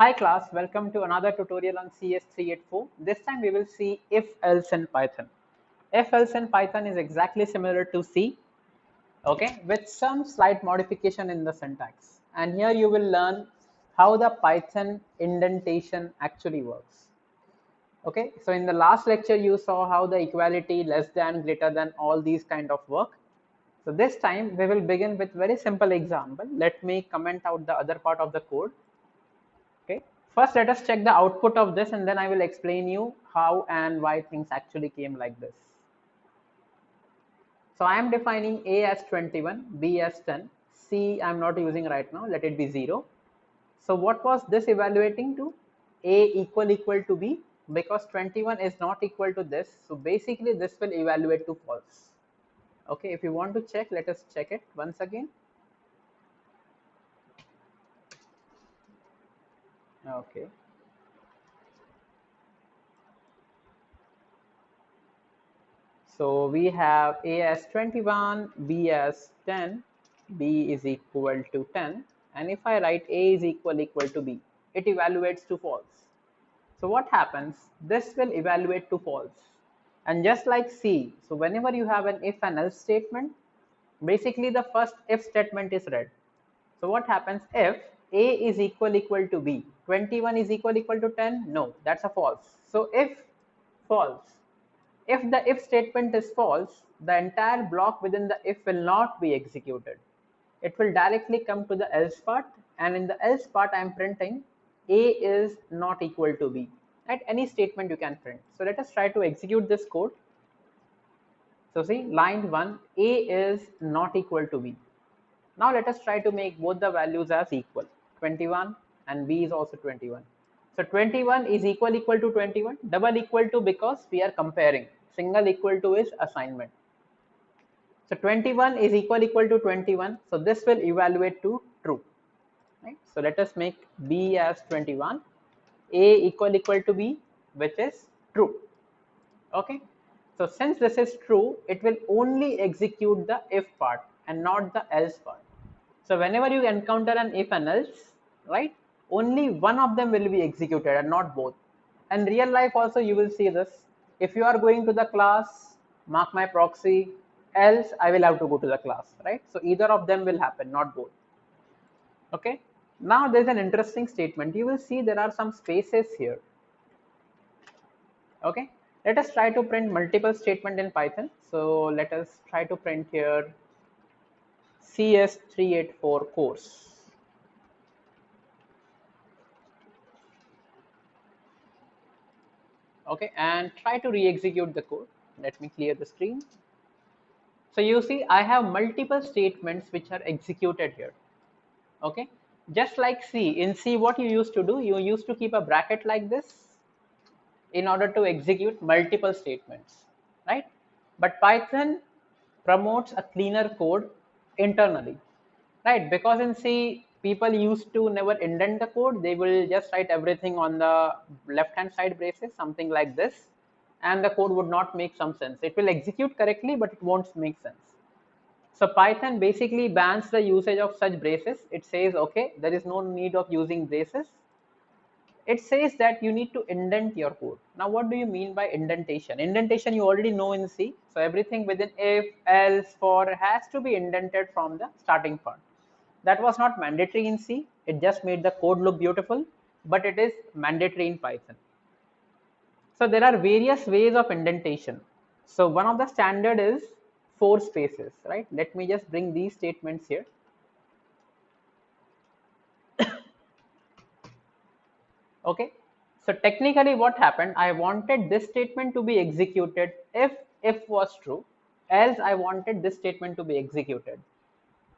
Hi class, welcome to another tutorial on CS384. This time we will see if-else in Python. If-else in Python is exactly similar to C, okay, with some slight modification in the syntax. And here you will learn how the Python indentation actually works. Okay, so in the last lecture you saw how the equality, less than, greater than, all these kind of work. So this time we will begin with very simple example. Let me comment out the other part of the code. Okay, first let us check the output of this and then I will explain you how and why things actually came like this. So I am defining A as 21, B as 10, C I am not using right now, let it be 0. So what was this evaluating to? A equal to B, because 21 is not equal to this. So basically this will evaluate to false. Okay, if you want to check, let us check it once again. Okay. So we have A as 21, B as 10, B is equal to 10. And if I write A is equal to B, it evaluates to false. So what happens? This will evaluate to false. And just like C, so whenever you have an if and else statement, basically the first if statement is read. So what happens if A is equal to B, 21 is equal to 10? No, that's a false. So if false, if the if statement is false, the entire block within the if will not be executed. It will directly come to the else part, and in the else part I am printing A is not equal to B. At any statement you can print. So let us try to execute this code. So see, line 1, A is not equal to B. Now let us try to make both the values as equal, 21 and B is also 21. So 21 is equal to 21, double equal to because we are comparing, single equal to is assignment. So 21 is equal to 21, so this will evaluate to true. Right? So let us make B as 21, A equal to B, which is true. Okay, so since this is true, it will only execute the if part and not the else part. So whenever you encounter an if and else, right, only one of them will be executed and not both. And real life also you will see this. If you are going to the class, mark my proxy, else I will have to go to the class, right? So either of them will happen, not both. Okay. Now there's an interesting statement. You will see there are some spaces here. Okay. Let us try to print multiple statement in Python. So let us try to print here CS384 course. Okay, and try to re-execute the code. Let me clear the screen. So you see I have multiple statements which are executed here. Okay, just like C, in C what you used to do, you used to keep a bracket like this in order to execute multiple statements, right? But Python promotes a cleaner code internally, right? Because in C people used to never indent the code, they will just write everything on the left hand side braces, something like this, and the code would not make some sense. It will execute correctly but it won't make sense. So Python basically bans the usage of such braces. It says okay, there is no need of using braces. It says that you need to indent your code. Now what do you mean by indentation? Indentation you already know in C. So everything within if, else, for has to be indented from the starting part. That was not mandatory in C. It just made the code look beautiful, but it is mandatory in Python. So there are various ways of indentation. So one of the standard is 4 spaces, right? Let me just bring these statements here. Okay, so technically what happened, I wanted this statement to be executed if was true, else I wanted this statement to be executed.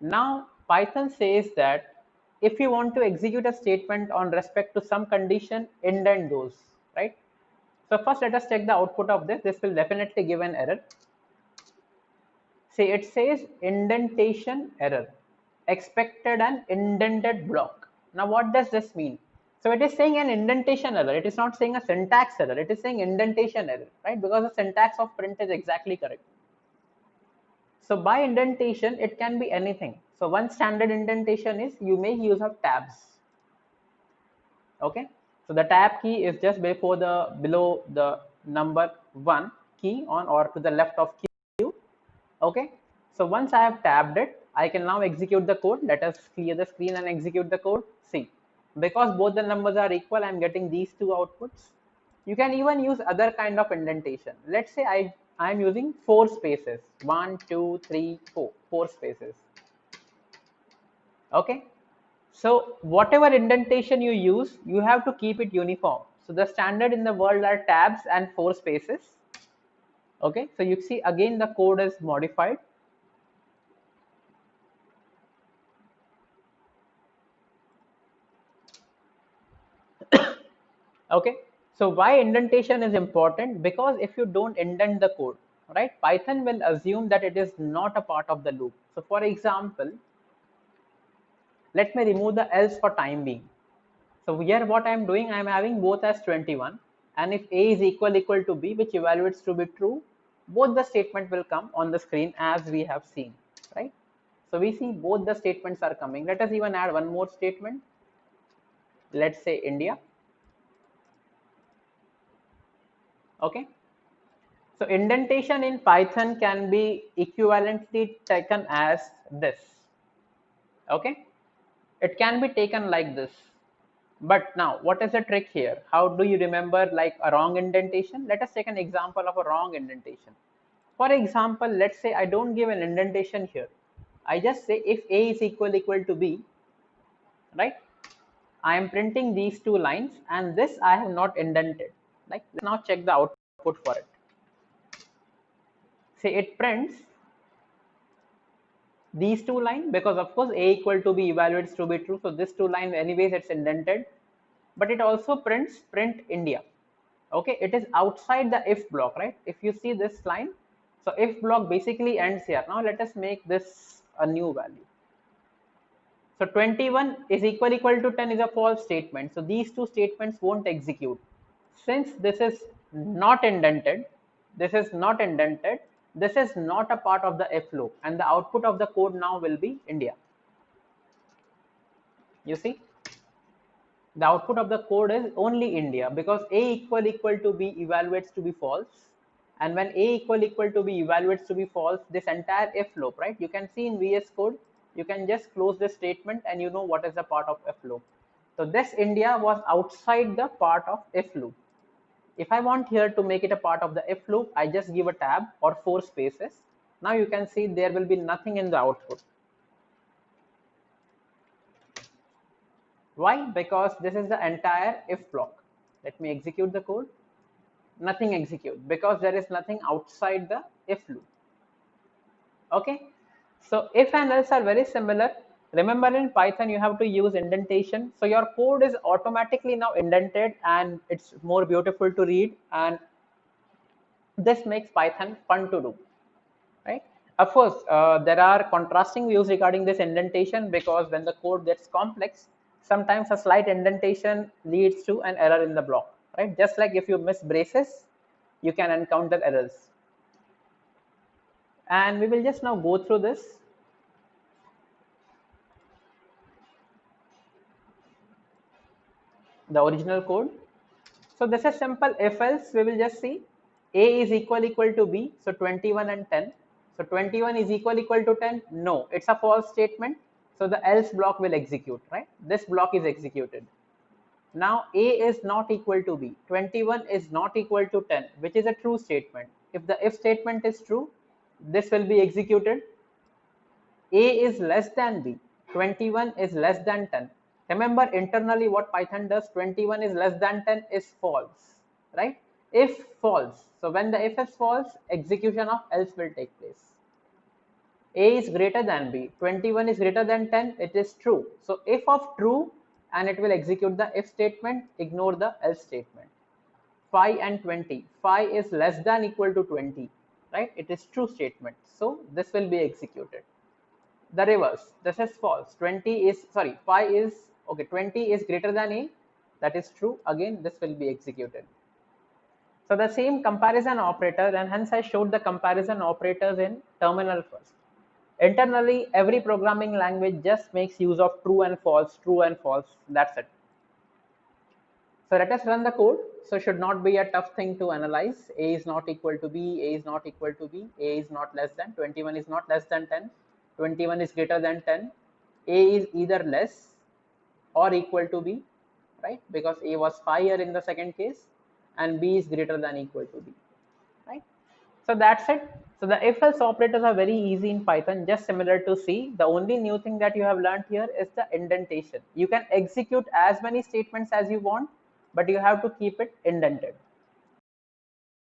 Now Python says that if you want to execute a statement on respect to some condition, indent those, right? So first let us check the output of this. This will definitely give an error. See, it says indentation error, expected an indented block. Now what does this mean? So it is saying an indentation error. It is not saying a syntax error. It is saying indentation error, right? Because the syntax of print is exactly correct. So by indentation, it can be anything. So one standard indentation is you make use of tabs. Okay, so the tab key is just below the number 1 key on or to the left of q. Okay, so once I have tabbed it, I can now execute the code. Let us clear the screen and execute the code. See, because both the numbers are equal, I'm getting these two outputs. You can even use other kind of indentation. Let's say I'm using 4 spaces, 1 2 3 4 4 spaces. Okay, so whatever indentation you use, you have to keep it uniform. So the standard in the world are tabs and 4 spaces. Okay, so you see again the code is modified. Okay, so why indentation is important? Because if you don't indent the code, right, Python will assume that it is not a part of the loop. So for example, let me remove the else for time being. So here what I'm doing, I'm having both as 21, and if a is equal to b, which evaluates to be true, both the statement will come on the screen as we have seen, right? So we see both the statements are coming. Let us even add one more statement. Let's say India. Okay. So indentation in Python can be equivalently taken as this. Okay. It can be taken like this. But now, what is the trick here? How do you remember like a wrong indentation? Let us take an example of a wrong indentation. For example, let's say I don't give an indentation here. I just say if a is equal to b, right? I am printing these two lines and this I have not indented. Like, let's now check the output for it. Say it prints these two lines because of course a equal to b evaluates to be true. So this two line anyways it's indented, but it also prints print India. Okay, it is outside the if block, right? If you see this line, so if block basically ends here. Now let us make this a new value. So 21 is equal to 10 is a false statement. So these two statements won't execute. Since this is not indented, this is not indented, this is not a part of the if loop, and the output of the code now will be India. You see, the output of the code is only India because a equal to b evaluates to be false, and when a equal to b evaluates to be false, this entire if loop, right, you can see in VS Code, you can just close this statement and you know what is the part of if loop. So this India was outside the part of if loop. If I want here to make it a part of the if loop, I just give a tab or 4 spaces. Now you can see there will be nothing in the output. Why? Because this is the entire if block. Let me execute the code. Nothing execute because there is nothing outside the if loop. Okay. So if and else are very similar. Remember in Python you have to use indentation. So your code is automatically now indented and it's more beautiful to read, and this makes Python fun to do, right? Of course, there are contrasting views regarding this indentation because when the code gets complex, sometimes a slight indentation leads to an error in the block, right? Just like if you miss braces, you can encounter errors. And we will just now go through this. The original code. So this is simple. If else, we will just see a is equal to b. So 21 and 10. So 21 is equal to 10. No, it's a false statement. So the else block will execute, right? This block is executed. Now a is not equal to b. 21 is not equal to 10, which is a true statement. If the if statement is true, this will be executed. A is less than b. 21 is less than 10. Remember internally what Python does, 21 is less than 10 is false, right? If false. So when the if is false, execution of else will take place. A is greater than b. 21 is greater than 10, it is true. So if of true, and it will execute the if statement, ignore the else statement. 5 and 20. 5 is less than equal to 20, right? It is true statement. So this will be executed. The reverse, this is false. 20 is, sorry, 5 is, okay, 20 is greater than a, that is true. Again, this will be executed. So the same comparison operator, and hence I showed the comparison operators in terminal first. Internally, every programming language just makes use of true and false, that's it. So let us run the code. So should not be a tough thing to analyze. A is not equal to B, A is not equal to B, A is not less than 21 is not less than 10, 21 is greater than 10, A is either less or equal to B, right? Because A was higher in the second case and B is greater than equal to B, right? So that's it. So the if else operators are very easy in Python, just similar to C. The only new thing that you have learned here is the indentation. You can execute as many statements as you want, but you have to keep it indented.